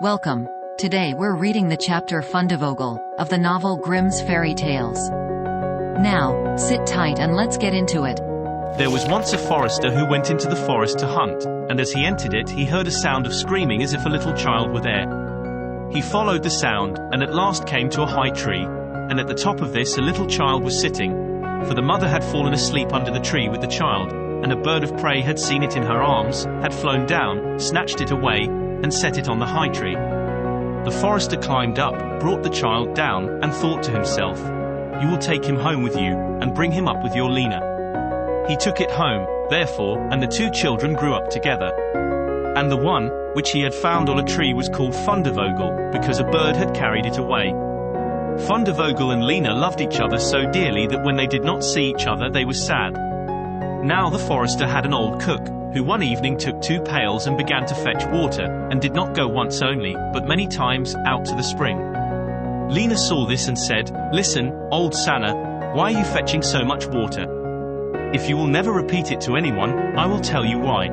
Welcome. Today we're reading the chapter FUNDEVOGEL of the novel Grimm's Fairy Tales. Now, sit tight and let's get into it. There was once a forester who went into the forest to hunt, and as he entered it he heard a sound of screaming as if a little child were there. He followed the sound, and at last came to a high tree, and at the top of this a little child was sitting, for the mother had fallen asleep under the tree with the child, and a bird of prey had seen it in her arms, had flown down, snatched it away, and set it on the high tree. The forester climbed up, brought the child down, and thought to himself, "You will take him home with you, and bring him up with your Lena." He took it home, therefore, and the two children grew up together. And the one, which he had found on a tree was called FUNDEVOGEL, because a bird had carried it away. FUNDEVOGEL and Lena loved each other so dearly that when they did not see each other they were sad. Now the forester had an old cook, who one evening took 2 pails and began to fetch water, and did not go once only, but many times, out to the spring. Lena saw this and said, "Listen, old Sanna, why are you fetching so much water? If you will never repeat it to anyone, I will tell you why."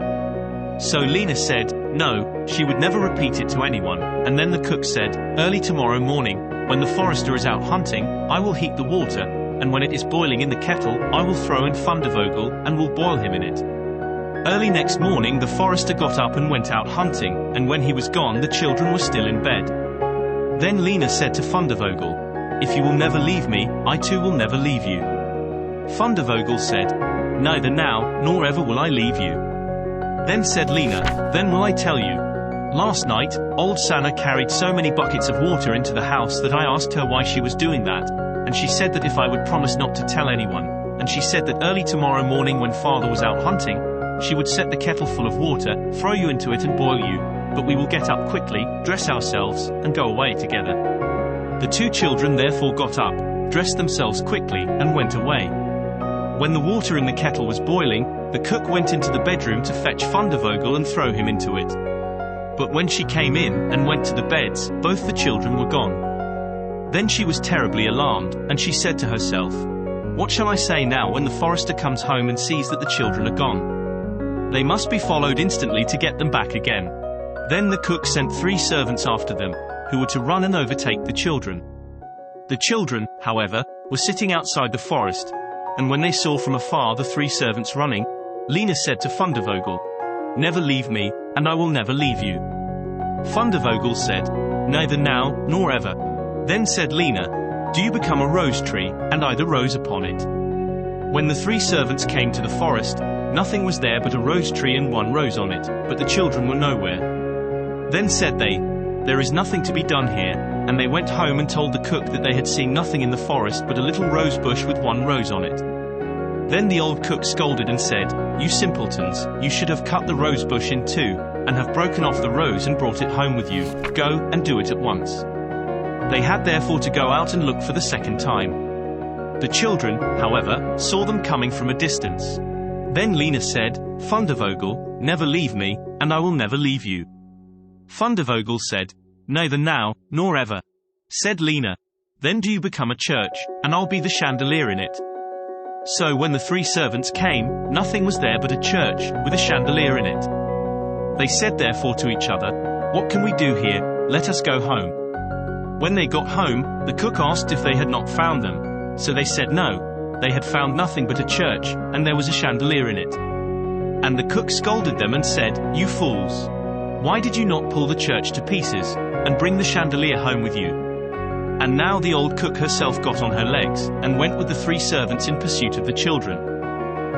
So Lena said, no, she would never repeat it to anyone, and then the cook said, "Early tomorrow morning, when the forester is out hunting, I will heat the water, and when it is boiling in the kettle, I will throw in FUNDEVOGEL, and will boil him in it." Early next morning the forester got up and went out hunting, and when he was gone the children were still in bed. Then Lena said to FUNDEVOGEL, "If you will never leave me, I too will never leave you." FUNDEVOGEL said, "Neither now, nor ever will I leave you." Then said Lena, "Then will I tell you. Last night, old Sanna carried so many buckets of water into the house that I asked her why she was doing that, and she said that if I would promise not to tell anyone, and she said that early tomorrow morning when father was out hunting, she would set the kettle full of water, throw you into it and boil you, but we will get up quickly, dress ourselves, and go away together." The two children therefore got up, dressed themselves quickly, and went away. When the water in the kettle was boiling, the cook went into the bedroom to fetch FUNDEVOGEL and throw him into it. But when she came in, and went to the beds, both the children were gone. Then she was terribly alarmed, and she said to herself, "What shall I say now when the forester comes home and sees that the children are gone? They must be followed instantly to get them back again." Then the cook sent 3 servants after them, who were to run and overtake the children. The children, however, were sitting outside the forest, and when they saw from afar the 3 servants running, Lena said to FUNDEVOGEL, "Never leave me, and I will never leave you." FUNDEVOGEL said, "Neither now, nor ever." Then said Lena, "Do you become a rose tree, and hide a rose upon it." When the 3 servants came to the forest, nothing was there but a rose tree and 1 rose on it, but the children were nowhere. Then said they, "There is nothing to be done here," and they went home and told the cook that they had seen nothing in the forest but a little rose bush with 1 rose on it. Then the old cook scolded and said, "You simpletons, you should have cut the rose bush in 2, and have broken off the rose and brought it home with you. Go, and do it at once." They had therefore to go out and look for the second time. The children, however, saw them coming from a distance. Then Lena said, "FUNDEVOGEL, never leave me, and I will never leave you." FUNDEVOGEL said, "Neither now, nor ever." Said Lena, "Then do you become a church, and I'll be the chandelier in it." So when the 3 servants came, nothing was there but a church, with a chandelier in it. They said therefore to each other, "What can we do here? Let us go home." When they got home, the cook asked if they had not found them. So they said no, they had found nothing but a church, and there was a chandelier in it. And the cook scolded them and said, "You fools! Why did you not pull the church to pieces, and bring the chandelier home with you?" And now the old cook herself got on her legs, and went with the 3 servants in pursuit of the children.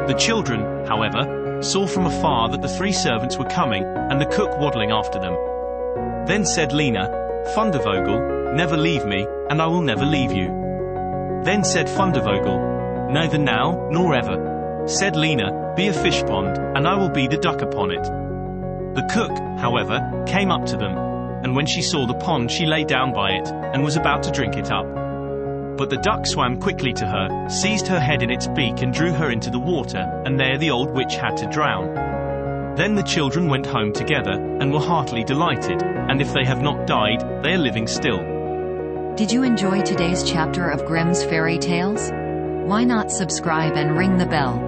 The children, however, saw from afar that the 3 servants were coming, and the cook waddling after them. Then said Lena, "FUNDEVOGEL, never leave me, and I will never leave you." Then said FUNDEVOGEL, "Neither now, nor ever." Said Lena, "Be a fish pond, and I will be the duck upon it." The cook, however, came up to them, and when she saw the pond she lay down by it, and was about to drink it up. But the duck swam quickly to her, seized her head in its beak and drew her into the water, and there the old witch had to drown. Then the children went home together, and were heartily delighted, and if they have not died, they are living still. Did you enjoy today's chapter of Grimm's Fairy Tales? Why not subscribe and ring the bell?